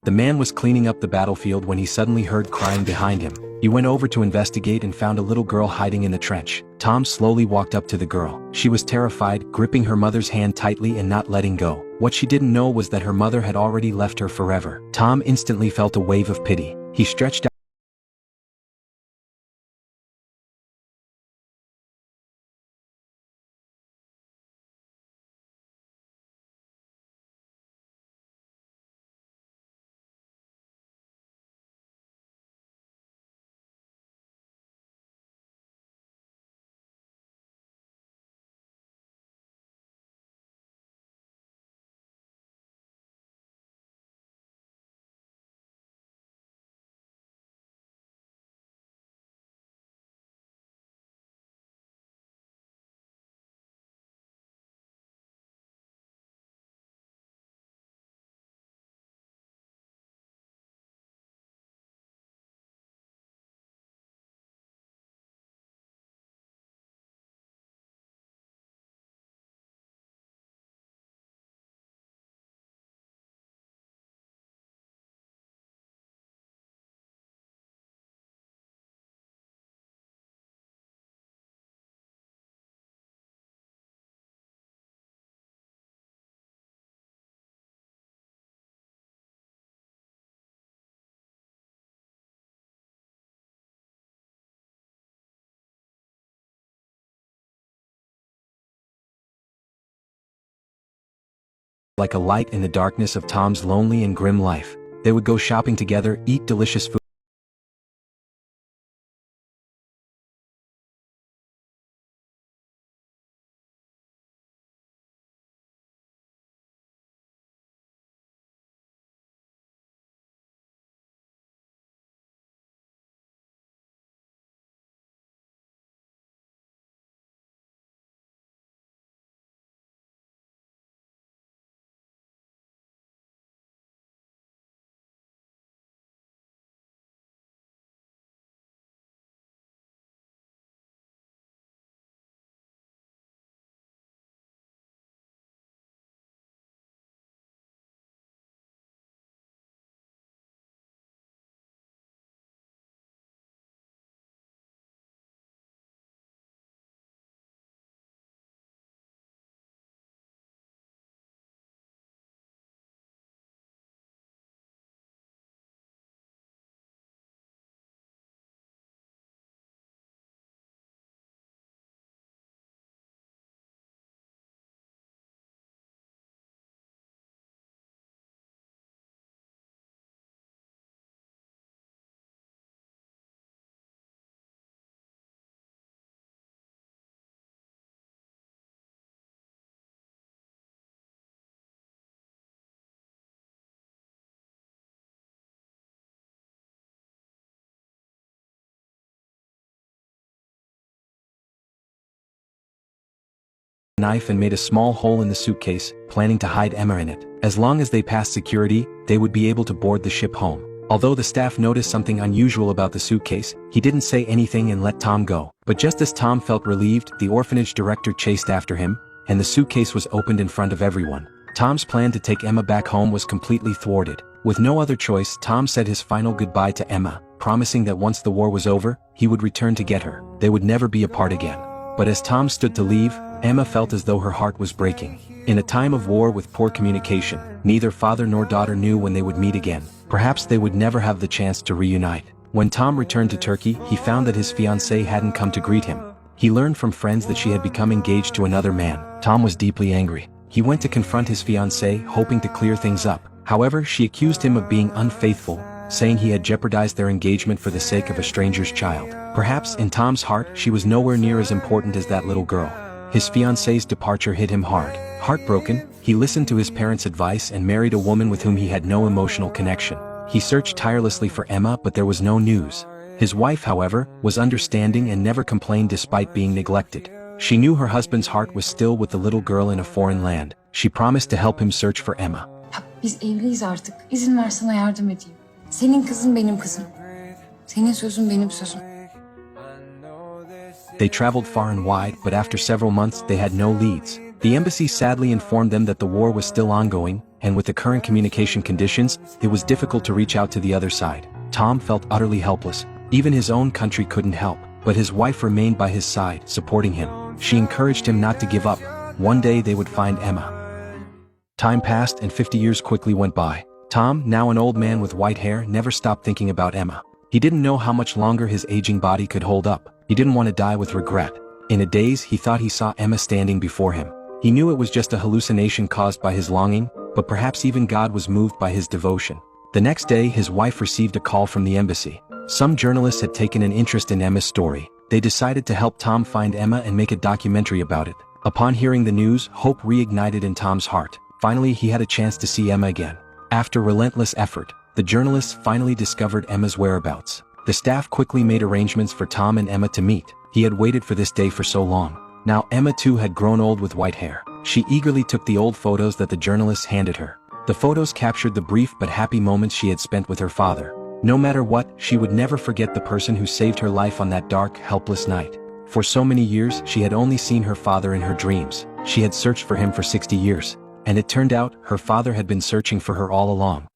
The man was cleaning up the battlefield when he suddenly heard crying behind him. He went over to investigate and found a little girl hiding in the trench. Tom slowly walked up to the girl. She was terrified, gripping her mother's hand tightly and not letting go. What she didn't know was that her mother had already left her forever. Tom instantly felt a wave of pity. He stretched out like a light in the darkness of Tom's lonely and grim life. They would go shopping together, eat delicious food, knife and made a small hole in the suitcase, planning to hide Emma in it. As long as they passed security, they would be able to board the ship home. Although the staff noticed something unusual about the suitcase, he didn't say anything and let Tom go. But just as Tom felt relieved, the orphanage director chased after him, and the suitcase was opened in front of everyone. Tom's plan to take Emma back home was completely thwarted. With no other choice, Tom said his final goodbye to Emma, promising that once the war was over, he would return to get her. They would never be apart again. But as Tom stood to leave, Emma felt as though her heart was breaking. In a time of war with poor communication, neither father nor daughter knew when they would meet again. Perhaps they would never have the chance to reunite. When Tom returned to Turkey, he found that his fiancée hadn't come to greet him. He learned from friends that she had become engaged to another man. Tom was deeply angry. He went to confront his fiancée, hoping to clear things up. However, she accused him of being unfaithful, saying he had jeopardized their engagement for the sake of a stranger's child. Perhaps, in Tom's heart, she was nowhere near as important as that little girl. His fiancée's departure hit him hard. Heartbroken, he listened to his parents' advice and married a woman with whom he had no emotional connection. He searched tirelessly for Emma, but there was no news. His wife, however, was understanding and never complained despite being neglected. She knew her husband's heart was still with the little girl in a foreign land. She promised to help him search for Emma. Biz evliyiz artık. İzin ver sana yardım edeyim. Senin kızın benim kızım. Senin sözün benim sözüm. They traveled far and wide, but after several months they had no leads. The embassy sadly informed them that the war was still ongoing, and with the current communication conditions, it was difficult to reach out to the other side. Tom felt utterly helpless. Even his own country couldn't help, but his wife remained by his side, supporting him. She encouraged him not to give up. One day they would find Emma. Time passed and 50 years quickly went by. Tom, now an old man with white hair, never stopped thinking about Emma. He didn't know how much longer his aging body could hold up. He didn't want to die with regret. In a daze, he thought he saw Emma standing before him. He knew it was just a hallucination caused by his longing, but perhaps even God was moved by his devotion. The next day, his wife received a call from the embassy. Some journalists had taken an interest in Emma's story. They decided to help Tom find Emma and make a documentary about it. Upon hearing the news, hope reignited in Tom's heart. Finally, he had a chance to see Emma again. After relentless effort, the journalists finally discovered Emma's whereabouts. The staff quickly made arrangements for Tom and Emma to meet. He had waited for this day for so long. Now Emma too had grown old with white hair. She eagerly took the old photos that the journalists handed her. The photos captured the brief but happy moments she had spent with her father. No matter what, she would never forget the person who saved her life on that dark, helpless night. For so many years, she had only seen her father in her dreams. She had searched for him for 60 years. And it turned out, her father had been searching for her all along.